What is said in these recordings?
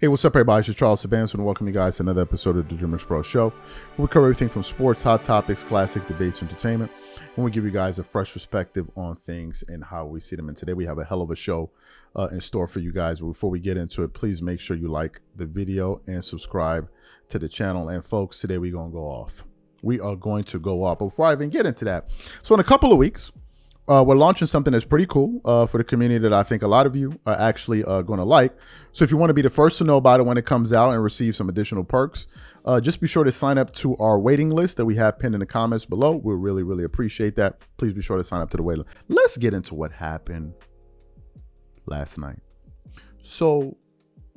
Hey, what's up, everybody? It's Charles Sabanson, and welcome you guys to another episode of the Dreamers Pro Show. We cover everything from sports, hot topics, classic debates, entertainment, and we give you guys a fresh perspective on things and how we see them. And today we have a hell of a show in store for you guys. But before we get into it, please make sure you like the video and subscribe to the channel. And folks, today we're going to go off. We are going to go off. But before I even get into that, so in a couple of weeks, we're launching something that's pretty cool for the community that I think a lot of you are actually going to like. So if you want to be the first to know about it when it comes out and receive some additional perks, just be sure to sign up to our waiting list that we have pinned in the comments below. We'll really, really appreciate that. Please be sure to sign up to the waiting list. Let's get into what happened last night. So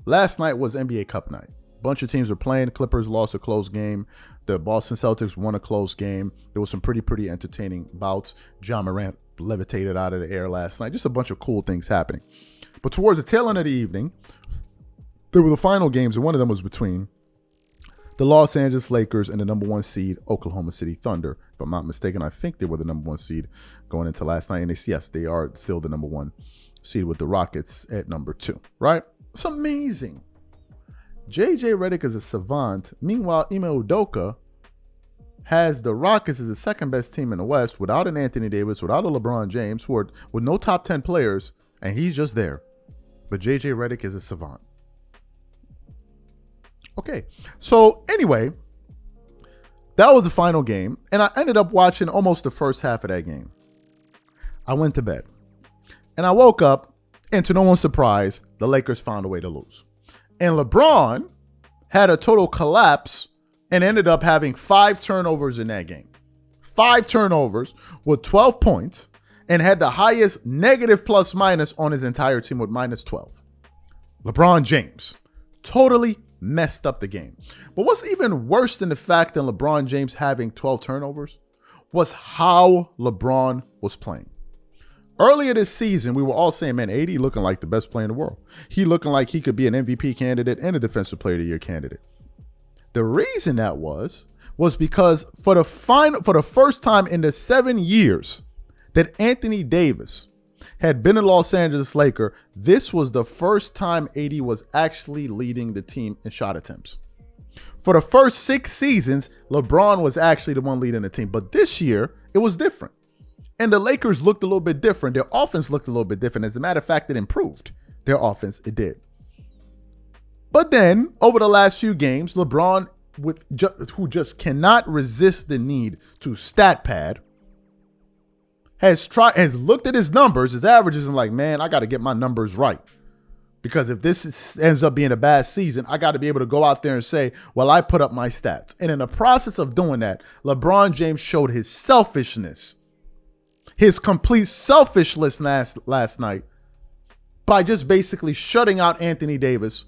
last night was NBA Cup night. A bunch of teams were playing. Clippers lost a close game. The Boston Celtics won a close game. There was some pretty entertaining bouts. Ja Morant levitated out of the air last night. Just a bunch of cool things happening. But towards the tail end of the evening, there were the final games, and one of them was between the Los Angeles Lakers and the number one seed Oklahoma City Thunder. If I'm not mistaken, I think they were the number one seed going into last night. And yes, they are still the number one seed with the Rockets at number 2, right? It's amazing. JJ Redick is a savant. Meanwhile, Ime Udoka has the Rockets as the second best team in the West without an Anthony Davis, without a LeBron James, with no top 10 players, and he's just there. But JJ Redick is a savant. Okay, so anyway, that was the final game, and I ended up watching almost the first half of that game. I went to bed, and I woke up, and to no one's surprise, the Lakers found a way to lose. And LeBron had a total collapse and ended up having 5 turnovers in that game. 5 turnovers with 12 points and had the highest negative plus minus on his entire team with minus 12. LeBron James totally messed up the game. But what's even worse than the fact that LeBron James having 12 turnovers was how LeBron was playing. Earlier this season, we were all saying, man, AD looking like the best player in the world. He looking like he could be an MVP candidate and a Defensive Player of the Year candidate. The reason that was because for the first time in the 7 years that Anthony Davis had been a Los Angeles Laker, this was the first time AD was actually leading the team in shot attempts. For the first 6 seasons, LeBron was actually the one leading the team. But this year, it was different. And the Lakers looked a little bit different. Their offense looked a little bit different. As a matter of fact, it improved. Their offense, it did. But then, over the last few games, LeBron, who just cannot resist the need to stat pad, has looked at his numbers, his averages, and like, man, I got to get my numbers right. Because if this ends up being a bad season, I got to be able to go out there and say, well, I put up my stats. And in the process of doing that, LeBron James showed his selfishness, his complete selfishness last night by just basically shutting out Anthony Davis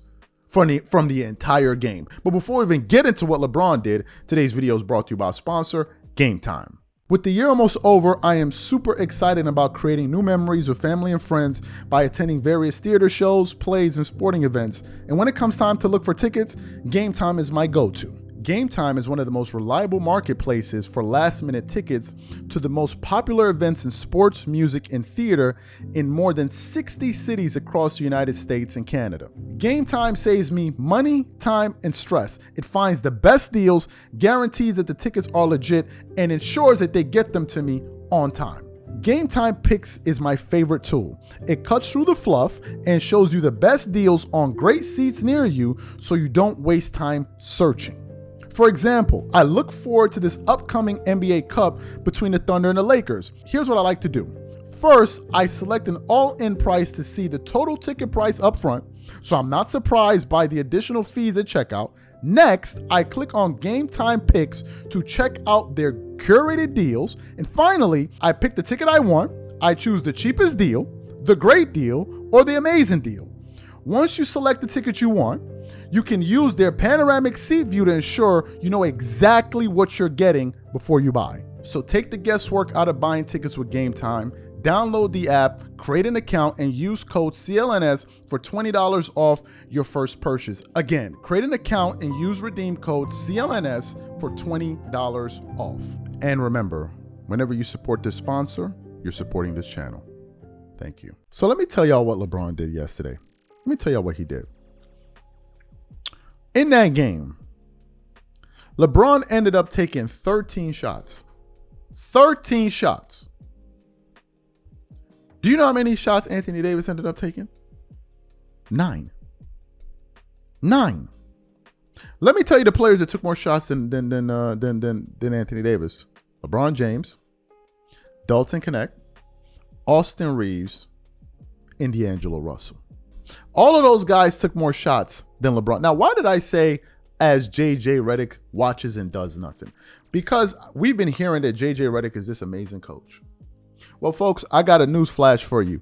from the entire game. But before we even get into what LeBron did, today's video is brought to you by our sponsor, GameTime. With the year almost over, I am super excited about creating new memories with family and friends by attending various theater shows, plays, and sporting events. And when it comes time to look for tickets, GameTime is my go-to. GameTime is one of the most reliable marketplaces for last-minute tickets to the most popular events in sports, music, and theater in more than 60 cities across the United States and Canada. GameTime saves me money, time, and stress. It finds the best deals, guarantees that the tickets are legit, and ensures that they get them to me on time. GameTime Picks is my favorite tool. It cuts through the fluff and shows you the best deals on great seats near you so you don't waste time searching. For example, I look forward to this upcoming NBA Cup between the Thunder and the Lakers. Here's what I like to do. First, I select an all-in price to see the total ticket price up front, so I'm not surprised by the additional fees at checkout. Next, I click on GameTime Picks to check out their curated deals. And finally, I pick the ticket I want. I choose the cheapest deal, the great deal, or the amazing deal. Once you select the ticket you want, you can use their panoramic seat view to ensure you know exactly what you're getting before you buy. So take the guesswork out of buying tickets with GameTime. Download the app, create an account, and use code CLNS for $20 off your first purchase. Again, create an account and use redeem code CLNS for $20 off. And remember, whenever you support this sponsor, you're supporting this channel. Thank you. So let me tell y'all what LeBron did yesterday. Let me tell y'all what he did. In that game, LeBron ended up taking 13 shots. 13 shots. Do you know how many shots Anthony Davis ended up taking? 9. 9. Let me tell you the players that took more shots than Anthony Davis. LeBron James, Dalton Connect, Austin Reeves, and D'Angelo Russell. All of those guys took more shots than LeBron. Now, why did I say as JJ Redick watches and does nothing? Because we've been hearing that JJ Redick is this amazing coach. Well, folks, I got a news flash for you.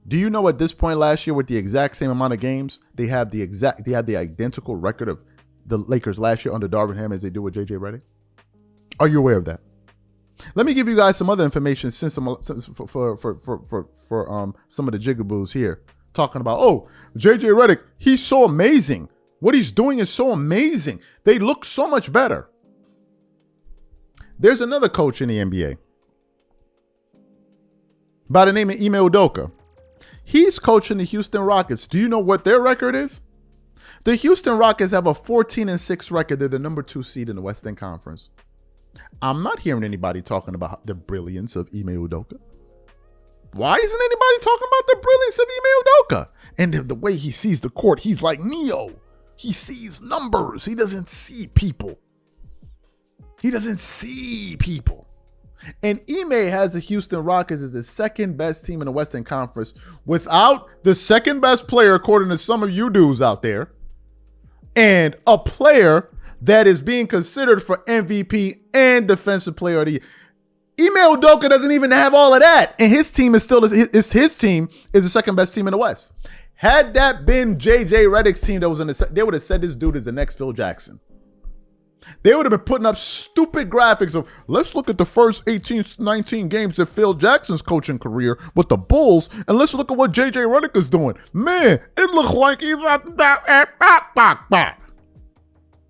Do you know at this point last year, with the exact same amount of games, they have the identical record of the Lakers last year under Darvin Ham as they do with JJ Redick? Are you aware of that? Let me give you guys some other information for some of the jigaboos here talking about, oh, JJ Redick, he's so amazing. What he's doing is so amazing. They look so much better. There's another coach in the NBA by the name of Ime Udoka. He's coaching the Houston Rockets. Do you know what their record is? The Houston Rockets have a 14-6 record. They're the number 2 seed in the Western Conference. I'm not hearing anybody talking about the brilliance of Ime Udoka. Why isn't anybody talking about the brilliance of Ime Udoka? And the way he sees the court, he's like Neo. He sees numbers. He doesn't see people. He doesn't see people. And Ime has the Houston Rockets as the second best team in the Western Conference without the second best player, according to some of you dudes out there, and a player that is being considered for MVP and Defensive Player of the Year. Ime Udoka doesn't even have all of that, and his team is still his team is the second best team in the West. Had that been JJ Redick's team that was in the, they would have said this dude is the next Phil Jackson. They would have been putting up stupid graphics of, let's look at the first 18, 19 games of Phil Jackson's coaching career with the Bulls, and let's look at what JJ Redick is doing. Man, it looks like he's at that.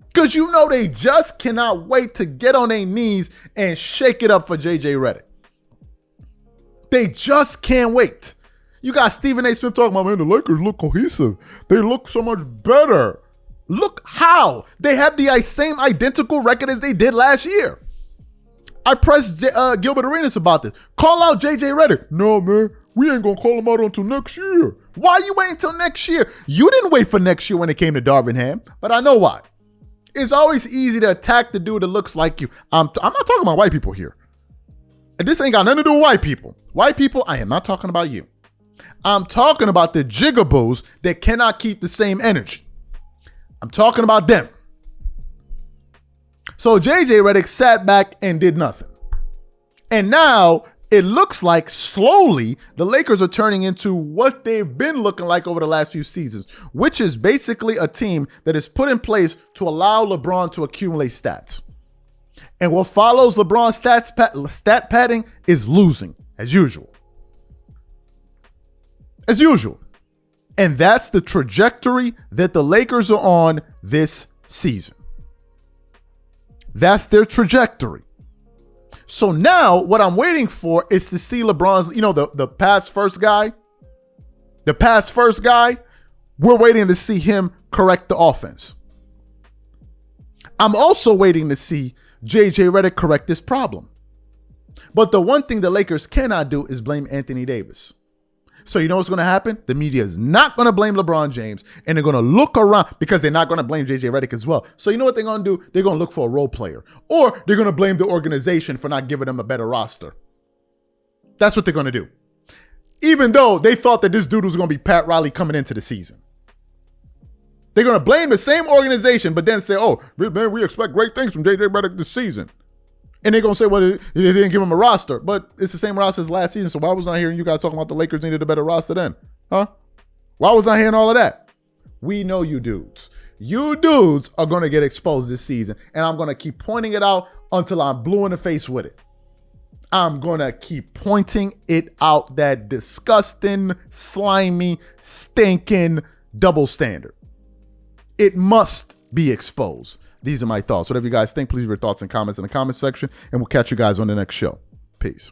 Because you know they just cannot wait to get on their knees and shake it up for JJ Redick. They just can't wait. You got Stephen A. Smith talking about, man, the Lakers look cohesive. They look so much better. Look how. They have the same identical record as they did last year. I pressed Gilbert Arenas about this. Call out JJ Redick. No, man, we ain't going to call him out until next year. Why are you waiting until next year? You didn't wait for next year when it came to Darvin Ham, but I know why. It's always easy to attack the dude that looks like you. I'm not talking about white people here. And this ain't got nothing to do with white people. White people, I am not talking about you. I'm talking about the jigaboos that cannot keep the same energy. I'm talking about them. So JJ Redick sat back and did nothing. And now it looks like slowly the Lakers are turning into what they've been looking like over the last few seasons, which is basically a team that is put in place to allow LeBron to accumulate stats. And what follows LeBron's stat padding is losing, as usual. As usual. And that's the trajectory that the Lakers are on this season. That's their trajectory. So now what I'm waiting for is to see LeBron's, the pass first guy. The pass first guy, we're waiting to see him correct the offense. I'm also waiting to see JJ Redick correct this problem. But the one thing the Lakers cannot do is blame Anthony Davis. So you know what's going to happen? The media is not going to blame LeBron James, and they're going to look around because they're not going to blame JJ Redick as well. So you know what they're going to do? They're going to look for a role player, or they're going to blame the organization for not giving them a better roster. That's what they're going to do. Even though they thought that this dude was going to be Pat Riley coming into the season. They're going to blame the same organization, but then say, oh, man, we expect great things from JJ Redick this season. And they're going to say, well, they didn't give him a roster. But it's the same roster as last season. So why was I hearing you guys talking about the Lakers needed a better roster then? Huh? Why was I hearing all of that? We know you dudes. You dudes are going to get exposed this season. And I'm going to keep pointing it out until I'm blue in the face with it. I'm going to keep pointing it out, that disgusting, slimy, stinking double standard. It must be exposed. These are my thoughts. Whatever you guys think, please leave your thoughts and comments in the comment section, and we'll catch you guys on the next show. Peace.